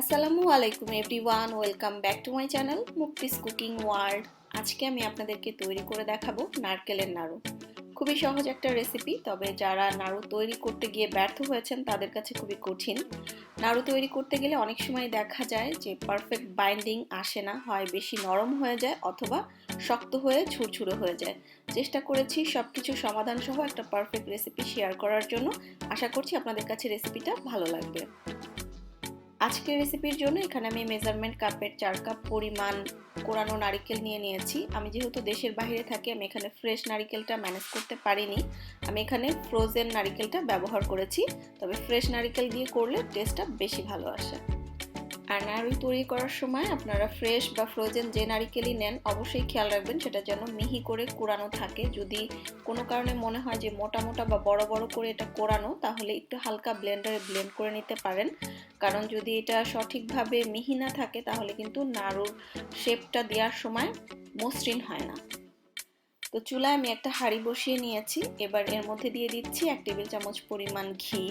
আসসালামু আলাইকুম everyone, welcome back to my channel Mukti's cooking world. আজকে আমি আপনাদেরকে তৈরি করে দেখাবো নারকেলের নাড়ু। খুবই সহজ একটা রেসিপি, তবে যারা নাড়ু তৈরি করতে গিয়ে ব্যর্থ হয়েছেন তাদের কাছে খুবই কঠিন। নাড়ু তৈরি করতে গেলে অনেক সময় দেখা যায় যে পারফেক্ট বাইন্ডিং আসে না, হয় বেশি নরম হয়ে যায় অথবা শক্ত হয়ে ঝুরঝুরে হয়ে যায়। চেষ্টা করেছি সবকিছু সমাধান সহ একটা পারফেক্ট রেসিপি শেয়ার করার জন্য। আশা করছি আপনাদের কাছে রেসিপিটা ভালো লাগবে। আজকের রেসিপির জন্য এখানে আমি মেজারমেন্ট কাপের 4 কাপ পরিমাণ কোরানো নারিকেল নিয়েছি। আমি যেহেতু দেশের বাইরে থাকি, আমি এখানে ফ্রেশ নারিকেলটা ম্যানেজ করতে পারিনি। আমি এখানে ফ্রোজেন নারিকেলটা ব্যবহার করেছি, তবে ফ্রেশ নারিকেল দিয়ে করলে টেস্টটা বেশি ভালো আসে। আর নাড়ু তৈরি করার সময় আপনারা ফ্রেশ বা ফ্রোজেন যে নারিকেলই নেন, অবশ্যই খেয়াল রাখবেন সেটা যেন মিহি করে কোরানো থাকে। যদি কোনো কারণে মনে হয় যে মোটা মোটা বা বড় বড় করে এটা কোরানো, তাহলে একটু হালকা ব্লেন্ডারে ব্লেন্ড করে নিতে পারেন। কারণ যদি এটা সঠিকভাবে মিহি না থাকে তাহলে কিন্তু নাড়ুর শেপটা দেওয়ার সময় মসৃণ হয় না। তো চুলায় আমি একটা হাঁড়ি বসিয়ে নিয়েছি। এবার এর মধ্যে দিয়ে দিচ্ছি 1 টেবিল চামচ পরিমাণ ঘি।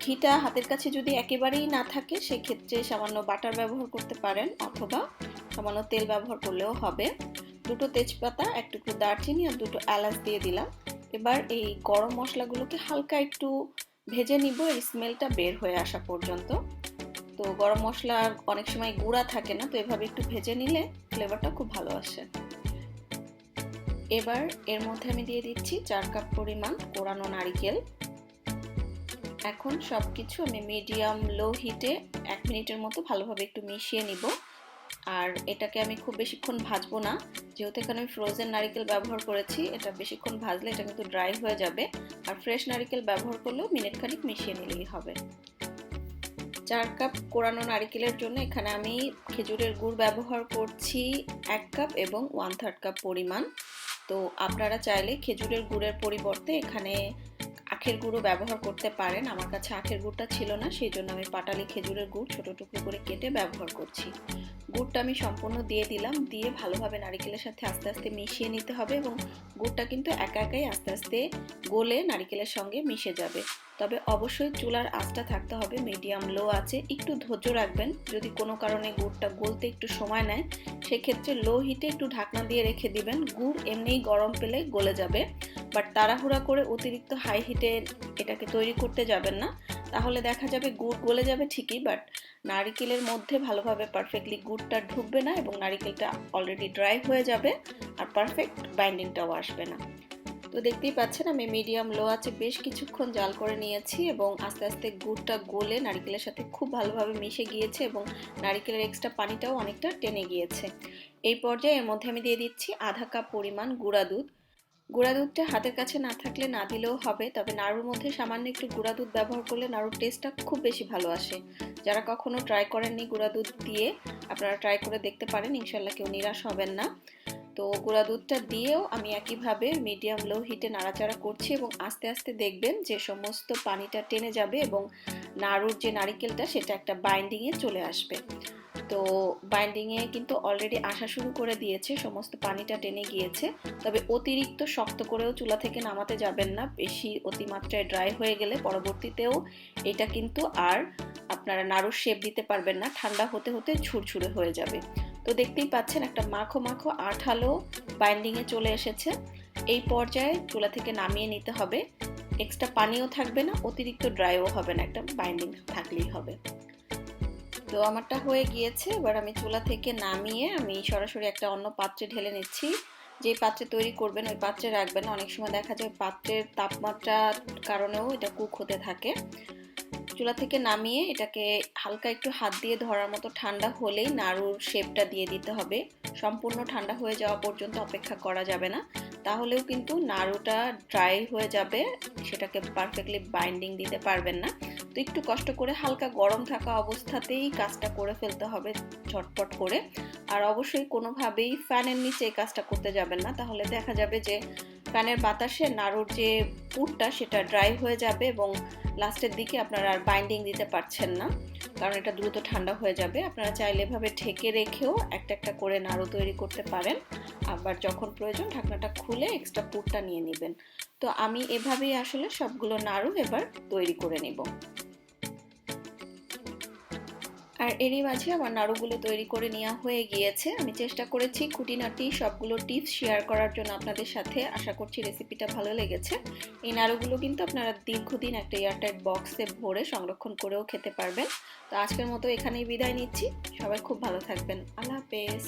ঘিটা হাতের কাছে যদি একেবারেই না থাকে সেক্ষেত্রে সামান্য বাটার ব্যবহার করতে পারেন, অথবা সামান্য তেল ব্যবহার করলেও হবে। 2টো তেজপাতা, 1 টুকরো দারচিনি আর 2টো এলাচ দিয়ে দিলাম। এবার এই গরম মশলাগুলোকে হালকা একটু ভেজে নিব, এর স্মেলটা বের হয়ে আসা পর্যন্ত। তো গরম মশলা অনেক সময় গুঁড়া থাকে না, তো এভাবে একটু ভেজে নিলে ফ্লেভারটা খুব ভালো আসে। এবার এর মধ্যে আমি দিয়ে দিচ্ছি 4 কাপ পরিমাণ কোরানো নারিকেল। এখন সবকিছু আমি মিডিয়াম লো হিটে 1 মিনিটের মতো ভালোভাবে একটু মিশিয়ে নিব। আর এটাকে আমি খুব বেশিক্ষণ ভাজবো না, যেহেতু এখানে আমি ফ্রোজেন নারিকেল ব্যবহার করেছি। এটা বেশিক্ষণ ভাজলে এটা কিন্তু ড্রাই হয়ে যাবে, আর ফ্রেশ নারিকেল ব্যবহার করলেও মিনিট খানিক মিশিয়ে নিলেই হবে। 4 কাপ কোরানো নারিকেলের জন্য এখানে আমি খেজুরের গুড় ব্যবহার করছি 1 কাপ এবং 1/3 কাপ পরিমাণ। তো আপনারা চাইলে খেজুরের গুড়ের পরিবর্তে এখানে আখের গুঁড়ো ব্যবহার করতে পারেন। আমার কাছে আখের গুড়টা ছিল না, সেই জন্য আমি পাটালি খেজুরের গুড় ছোট টুকরো করে কেটে ব্যবহার করছি। গুড়টা আমি সম্পূর্ণ দিয়ে দিলাম, দিয়ে ভালোভাবে নারিকেলের সাথে আস্তে আস্তে মিশিয়ে নিতে হবে, এবং গুড়টা কিন্তু একা একাই আস্তে আস্তে গলে নারিকেলের সঙ্গে মিশে যাবে। তবে অবশ্যই চুলার আঁচটা থাকতে হবে মিডিয়াম লো আছে, একটু ধৈর্য রাখবেন। যদি কোনো কারণে গুড়টা গলতে একটু সময় নেয় সেক্ষেত্রে লো হিটে একটু ঢাকনা দিয়ে রেখে দিবেন। গুড় এমনিই গরম পেলে গলে যাবে, বাট তাড়াহুড়া করে অতিরিক্ত হাই হিটে এটাকে তৈরি করতে যাবেন না, তাহলে দেখা যাবে গুড় গলে যাবে ঠিকই, বাট নারিকেলের মধ্যে ভালোভাবে পারফেক্টলি গুড়টা ঢুকবে না এবং নারিকেলটা অলরেডি ড্রাই হয়ে যাবে, আর পারফেক্ট বাইন্ডিংটাও আসবে না। তো দেখতেই পাচ্ছেন আমি মিডিয়াম লো আছে বেশ কিছুক্ষণ জাল করে নিয়েছি, এবং আস্তে আস্তে গুড়টা গলে নারিকেলের সাথে খুব ভালোভাবে মিশে গিয়েছে, এবং নারিকেলের এক্সট্রা পানিটাও অনেকটা টেনে গিয়েছে। এই পর্যায়ে এর মধ্যে আমি দিয়ে দিচ্ছি আধা কাপ পরিমাণ গুঁড়া দুধ। গুঁড়া দুধটা হাতের কাছে না থাকলে না দিলেও হবে, তবে নাড়ুর মধ্যে সামান্য একটু গুঁড়া দুধ ব্যবহার করলে নাড়ুর টেস্টটা খুব বেশি ভালো আসে। যারা কখনো ট্রাই করেননি গুঁড়া দুধ দিয়ে, আপনারা ট্রাই করে দেখতে পারেন, ইনশাল্লাহ কেউ নিরাশ হবেন না। তো গুঁড়া দুধটা দিয়েও আমি একইভাবে মিডিয়াম লো হিটে নাড়াচাড়া করছি, এবং আস্তে আস্তে দেখবেন যে সমস্ত পানিটা টেনে যাবে এবং নাড়ুর যে নারিকেলটা সেটা একটা বাইন্ডিংয়ে চলে আসবে। তো বাইন্ডিংয়ে কিন্তু অলরেডি আসা শুরু করে দিয়েছে, সমস্ত পানিটা টেনে গিয়েছে। তবে অতিরিক্ত শক্ত করেও চুলা থেকে নামাতে যাবেন না, বেশি অতিমাত্রায় ড্রাই হয়ে গেলে পরবর্তীতেও এটা কিন্তু আর আপনারা নাড়ুর শেপ দিতে পারবেন না, ঠান্ডা হতে হতে ঝুরঝুরে হয়ে যাবে। তো দেখতেই পাচ্ছেন একটা মাখো মাখো আঠালো বাইন্ডিংয়ে চলে এসেছে। এই পর্যায়ে চুলা থেকে নামিয়ে নিতে হবে। এক্সট্রা পানিও থাকবে না, অতিরিক্ত ড্রাইও হবে না, একটা বাইন্ডিং থাকলেই হবে। তো আমারটা হয়ে গিয়েছে, এবার আমি চুলা থেকে নামিয়ে আমি সরাসরি একটা অন্য পাত্রে ঢেলে নিচ্ছি। যে পাত্রে তৈরি করবেন ওই পাত্রে রাখবেন, অনেক সময় দেখা যায় পাত্রের তাপমাত্রার কারণেও এটা কুক হতে থাকে। চুলা থেকে নামিয়ে এটাকে হালকা একটু হাত দিয়ে ধরার মতো ঠান্ডা হলেই নাড়ুর শেপটা দিয়ে দিতে হবে। সম্পূর্ণ ঠান্ডা হয়ে যাওয়া পর্যন্ত অপেক্ষা করা যাবে না, তাহলেও কিন্তু নাড়ুটা ড্রাই হয়ে যাবে, সেটাকে পারফেক্টলি বাইন্ডিং দিতে পারবেন না। তো একটু কষ্ট করে হালকা গরম থাকা অবস্থাতেই কাজটা করে ফেলতে হবে ঝটপট করে। আর অবশ্যই কোনোভাবেই ফ্যানের নিচে এই কাজটা করতে যাবেন না, তাহলে দেখা যাবে যে ফ্যানের বাতাসে নাড়ুর যে পুরটা সেটা ড্রাই হয়ে যাবে, এবং লাস্টের দিকে আপনারা আর বাইন্ডিং দিতে পারছেন না, কারণ এটা দ্রুত ঠান্ডা হয়ে যাবে। আপনারা চাইলে এভাবে ঢেকে রেখেও একটা একটা করে নাড়ু তৈরি করতে পারেন, আবার যখন প্রয়োজন ঢাকনাটা খুলে এক্সট্রা পুরটা নিয়ে নেবেন। তো আমি এভাবেই আসলে সবগুলো নাড়ু এবার তৈরি করে নেব। আর এরই মাঝে আমার নাড়ুগুলো তৈরি করে নেওয়া হয়ে গিয়েছে। আমি চেষ্টা করেছি খুঁটিনাটি সবগুলো টিপস শেয়ার করার জন্য আপনাদের সাথে। আশা করছি রেসিপিটা ভালো লেগেছে। এই নাড়ুগুলো কিন্তু আপনারা দীর্ঘদিন একটা এয়ারটাইট বক্সে ভরে সংরক্ষণ করেও খেতে পারবেন। তো আজকের মতো এখানেই বিদায় নিচ্ছি। সবাই খুব ভালো থাকবেন। আল্লাহ হাফেজ।